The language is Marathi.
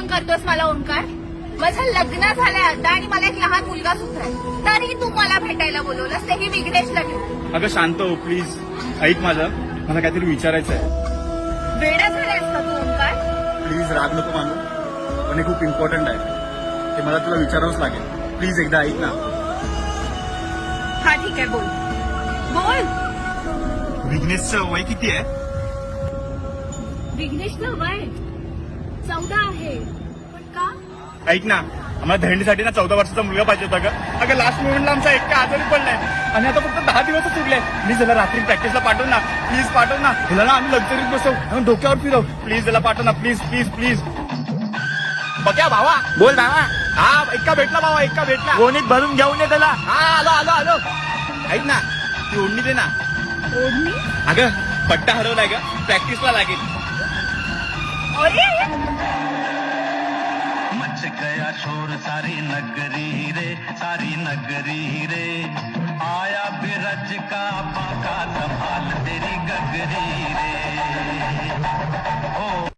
करतोस मला ओंकार? माझं लग्न झालंय आता आणि मला एक लहान मुलगा सुद्धा आहे, तरी तू मला भेटायला बोलवलंस, तेही विघ्नेशला घेऊन. अगं शांत हो प्लीज, ऐक माझं, मला काहीतरी विचारायचं आहे. वेडा झालायस का तू ओंकार? प्लीज राग नको मानू, पण हे खूप इम्पॉर्टंट आहे, ते मला तुला विचारावंच लागेल. प्लीज एकदा ऐक ना. हा ठीक आहे, बोल बोल. विघ्नेशचं वय किती आहे? विघ्नेशचं वय 14 आहे. पण का? ऐक ना, आम्हाला दहींडीसाठी ना 14 वर्षाचा मुलगा पाहिजे होता का? अगं लास्ट मोमेंटला आमचा एकटा आजारी पडलाय आणि आता फक्त 10 दिवसच उरले. प्लीज त्याला रात्री प्रॅक्टिसला पाठव ना, प्लीज पाठव ना. त्याला ना आम्ही लक्झरीत बसवू आणि डोक्यावर फिरव. प्लीज त्याला पाठव ना, प्लीज प्लीज प्लीज. बघ्या भावा, बोल भावा. हा एक्का भेटला भावा, एक्का भेटला. गोणीत भरून घेऊन ये त्याला. हा आलो आलो आलो. ऐक ना, ती ओढणी दे ना. ओढणी? अगं पट्टा हरवलाय ग, प्रॅक्टिसला लागेल. अरे मच गया शोर सारी नगरी रे, सारी नगरी रे. आया बिरज का बाका संभाल तेरी गगरी रे. ओ